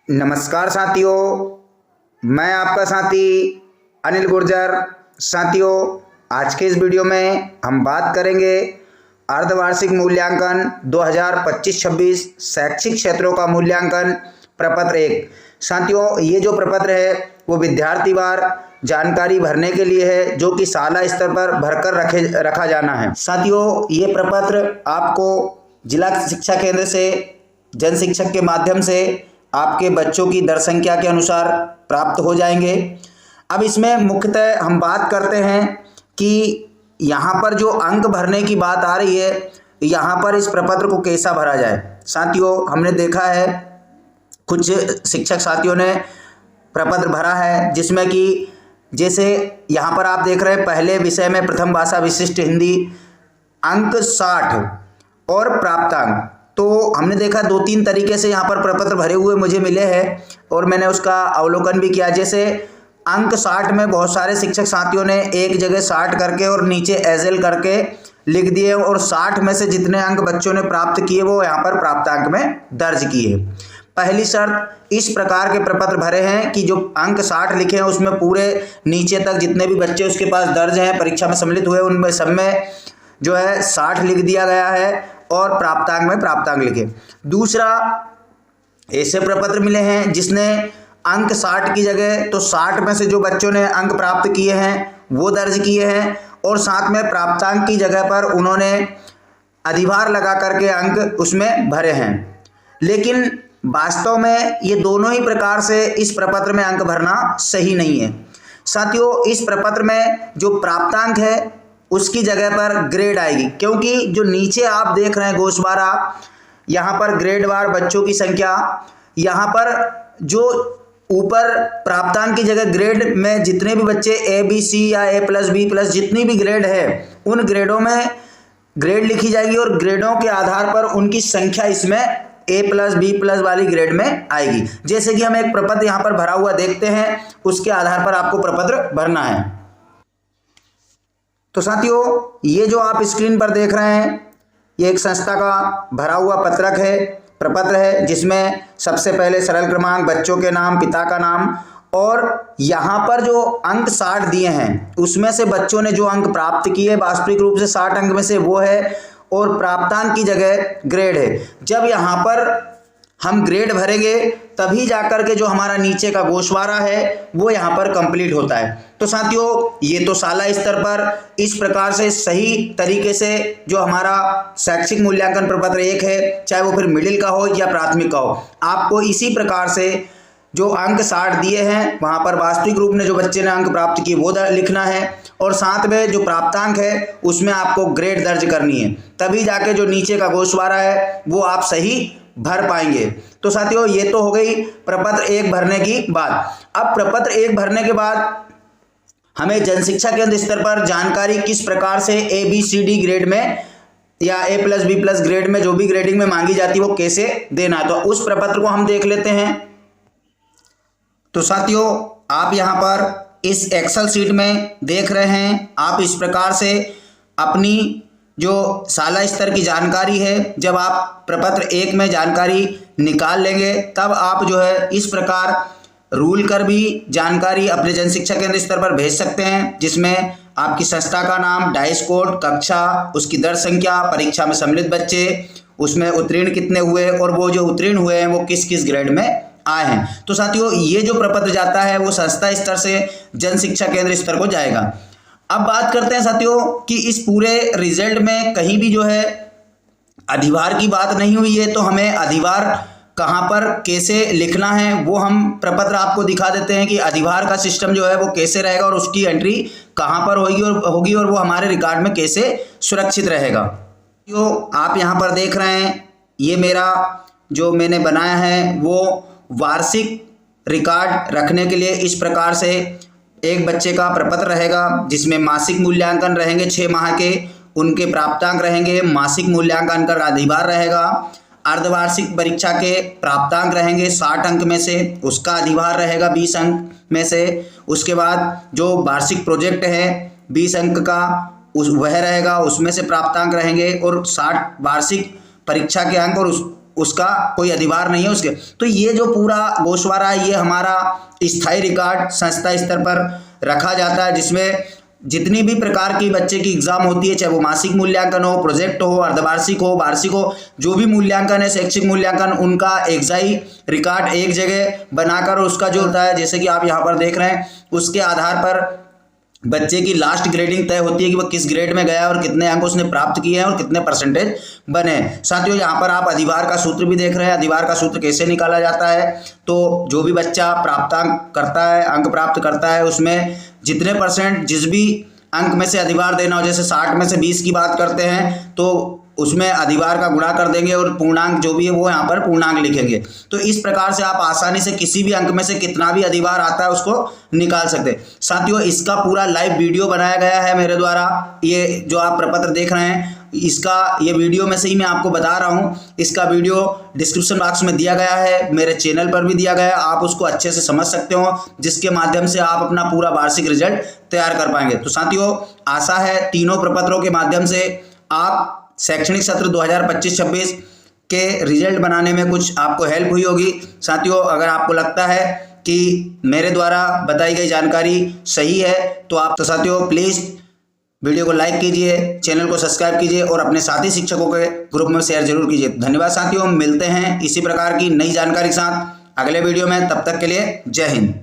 नमस्कार साथियों, मैं आपका साथी अनिल गुर्जर। साथियों, आज के इस वीडियो में हम बात करेंगे अर्धवार्षिक मूल्यांकन 2025-26 शैक्षिक क्षेत्रों का मूल्यांकन प्रपत्र 1। साथियों, ये जो प्रपत्र है वो विद्यार्थीवार जानकारी भरने के लिए है, जो कि शाला स्तर पर भरकर रखा जाना है। साथियों, ये प्रपत्र आपको जिला शिक्षा केंद्र से जन शिक्षक के माध्यम से आपके बच्चों की दर संख्या के अनुसार प्राप्त हो जाएंगे। अब इसमें मुख्यतः हम बात करते हैं कि यहाँ पर जो अंक भरने की बात आ रही है, यहाँ पर इस प्रपत्र को कैसा भरा जाए। साथियों, हमने देखा है कुछ शिक्षक साथियों ने प्रपत्र भरा है, जिसमें कि जैसे यहाँ पर आप देख रहे हैं, पहले विषय में प्रथम भाषा विशिष्ट हिंदी अंक 60 और प्राप्तांक। तो हमने देखा 2-3 तरीके से यहाँ पर प्रपत्र भरे हुए मुझे मिले हैं और मैंने उसका अवलोकन भी किया। जैसे अंक 60 में बहुत सारे शिक्षक साथियों ने एक जगह 60 करके और नीचे एजल करके लिख दिए, और 60 में से जितने अंक बच्चों ने प्राप्त किए वो यहाँ पर प्राप्तांक में दर्ज किए। पहली शर्त, इस प्रकार के प्रपत्र भरे हैं कि जो अंक 60 लिखे हैं उसमें पूरे नीचे तक जितने भी बच्चे उसके पास दर्ज हैं, परीक्षा में सम्मिलित हुए, उनमें सब में जो है 60 लिख दिया गया है और प्राप्तांक में प्राप्तांक लिखे। दूसरा, ऐसे प्रपत्र मिले हैं जिसने अंक 60 की जगह तो 60 में से जो बच्चों ने अंक प्राप्त किए हैं वो दर्ज किए हैं, और साथ में प्राप्तांक की जगह पर उन्होंने अधिभार लगा करके अंक उसमें भरे हैं। लेकिन वास्तव में ये दोनों ही प्रकार से इस प्रपत्र में अंक भरना सही नहीं है। साथियों, इस प्रपत्र में जो प्राप्तांक है उसकी जगह पर ग्रेड आएगी, क्योंकि जो नीचे आप देख रहे हैं गोशवारा, यहाँ पर ग्रेडवार बच्चों की संख्या, यहाँ पर जो ऊपर प्राप्तांक की जगह ग्रेड में जितने भी बच्चे ABC या A+B+ जितनी भी ग्रेड है उन ग्रेडों में ग्रेड लिखी जाएगी, और ग्रेडों के आधार पर उनकी संख्या इसमें A+B+ वाली ग्रेड में आएगी। जैसे कि हम एक प्रपत्र यहाँ पर भरा हुआ देखते हैं, उसके आधार पर आपको प्रपत्र भरना है। तो साथियों, ये जो आप स्क्रीन पर देख रहे हैं, ये एक संस्था का भरा हुआ प्रपत्र है, जिसमें सबसे पहले सरल क्रमांक, बच्चों के नाम, पिता का नाम, और यहाँ पर जो अंक 60 दिए हैं उसमें से बच्चों ने जो अंक प्राप्त किए वास्तविक रूप से 60 अंक में से वो है, और प्राप्तांक की जगह ग्रेड है। जब यहाँ पर हम ग्रेड भरेंगे तभी जाकर के जो हमारा नीचे का गोशवारा है वो यहाँ पर कंप्लीट होता है। तो साथियों, ये तो शाला स्तर पर इस प्रकार से सही तरीके से जो हमारा शैक्षिक मूल्यांकन प्रपत्र 1 है, चाहे वो फिर मिडिल का हो या प्राथमिक का हो, आपको इसी प्रकार से जो अंक 60 दिए हैं वहाँ पर वास्तविक रूप में जो बच्चे ने अंक प्राप्त किए वो लिखना है, और साथ में जो प्राप्तांक है उसमें आपको ग्रेड दर्ज करनी है, तभी जाके जो नीचे का गोशवारा है वो आप सही भर पाएंगे। तो साथियों, ये तो हो गई प्रपत्र 1 भरने की बात। अब प्रपत्र 1 भरने के बाद हमें जन शिक्षा केंद्र स्तर पर जानकारी किस प्रकार से ABCD ग्रेड में या A+B+ ग्रेड में जो भी ग्रेडिंग में मांगी जाती है वो कैसे देना है, तो उस प्रपत्र को हम देख लेते हैं। तो साथियों, आप यहाँ पर इस एक्सेल शीट में देख रहे हैं, आप इस प्रकार से अपनी जो शाला स्तर की जानकारी है, जब आप प्रपत्र 1 में जानकारी निकाल लेंगे तब आप जो है इस प्रकार रूल कर भी जानकारी अपने जन शिक्षा केंद्र स्तर पर भेज सकते हैं, जिसमें आपकी संस्था का नाम, डाइस कोड, कक्षा, उसकी दर संख्या, परीक्षा में सम्मिलित बच्चे, उसमें उत्तीर्ण कितने हुए, और वो जो उत्तीर्ण हुए हैं वो किस किस ग्रेड में आए हैं। तो साथियों, ये जो प्रपत्र जाता है वो संस्था स्तर से जन शिक्षा केंद्र स्तर को जाएगा। अब बात करते हैं साथियों कि इस पूरे रिजल्ट में कहीं भी जो है अधिभार की बात नहीं हुई है, तो हमें अधिभार कहाँ पर कैसे लिखना है वो हम प्रपत्र आपको दिखा देते हैं कि अधिभार का सिस्टम जो है वो कैसे रहेगा, और उसकी एंट्री कहाँ पर होगी और वो हमारे रिकॉर्ड में कैसे सुरक्षित रहेगा। तो आप यहाँ पर देख रहे हैं, ये मेरा जो मैंने बनाया है वो वार्षिक रिकॉर्ड रखने के लिए इस प्रकार से एक बच्चे का प्रपत्र रहेगा, जिसमें मासिक मूल्यांकन रहेंगे 6 माह के, उनके प्राप्तांक रहेंगे, मासिक मूल्यांकन का अधिभार रहेगा, अर्धवार्षिक परीक्षा के प्राप्तांक रहेंगे 60 अंक में से, उसका अधिभार रहेगा 20 अंक में से, उसके बाद जो वार्षिक प्रोजेक्ट है 20 अंक का वह रहेगा, उसमें से प्राप्तांक रहेंगे, और 60 वार्षिक परीक्षा के अंक और उसका कोई अधिभार नहीं है उसके। तो ये जो पूरा गोशवारा है ये हमारा स्थायी रिकॉर्ड संस्था स्तर पर रखा जाता है, जिसमें जितनी भी प्रकार की बच्चे की एग्जाम होती है, चाहे वो मासिक मूल्यांकन हो, प्रोजेक्ट हो, अर्धवार्षिक हो, वार्षिक हो, जो भी मूल्यांकन है, शैक्षिक मूल्यांकन, उनका एग्जाई रिकॉर्ड एक जगह बनाकर उसका जो होता है, जैसे कि आप यहाँ पर देख रहे हैं, उसके आधार पर बच्चे की लास्ट ग्रेडिंग तय होती है कि वह किस ग्रेड में गया और कितने अंक उसने प्राप्त किए हैं और कितने परसेंटेज बने। साथियों यहाँ पर आप अधिभार का सूत्र भी देख रहे हैं। अधिभार का सूत्र कैसे निकाला जाता है, तो जो भी बच्चा प्राप्तांक करता है, अंक प्राप्त करता है, उसमें जितने परसेंट जिस भी अंक में से अधिभार देना हो, जैसे 60 में से 20 की बात करते हैं तो उसमें अधिभार का गुणा कर देंगे और पूर्णांक जो भी है वो यहाँ पर पूर्णांक लिखेंगे। तो इस प्रकार से आप आसानी से किसी भी अंक में से कितना भी अधिभार आता है उसको निकाल सकते हैं। साथियों इसका पूरा लाइव वीडियो बनाया गया है मेरे द्वारा। ये जो आप प्रपत्र देख रहे हैं इसका ये वीडियो में से ही मैं आपको बता रहा हूँ। इसका वीडियो डिस्क्रिप्शन बॉक्स में दिया गया है, मेरे चैनल पर भी दिया गया है, आप उसको अच्छे से समझ सकते हो, जिसके माध्यम से आप अपना पूरा वार्षिक रिजल्ट तैयार कर पाएंगे। तो साथियों आशा है तीनों प्रपत्रों के माध्यम से आप शैक्षणिक सत्र 2025-26 के रिजल्ट बनाने में कुछ आपको हेल्प हुई होगी। साथियों अगर आपको लगता है कि मेरे द्वारा बताई गई जानकारी सही है तो साथियों प्लीज़ वीडियो को लाइक कीजिए, चैनल को सब्सक्राइब कीजिए और अपने साथी शिक्षकों के ग्रुप में शेयर जरूर कीजिए। धन्यवाद साथियों, मिलते हैं इसी प्रकार की नई जानकारी के साथ अगले वीडियो में। तब तक के लिए जय हिंद।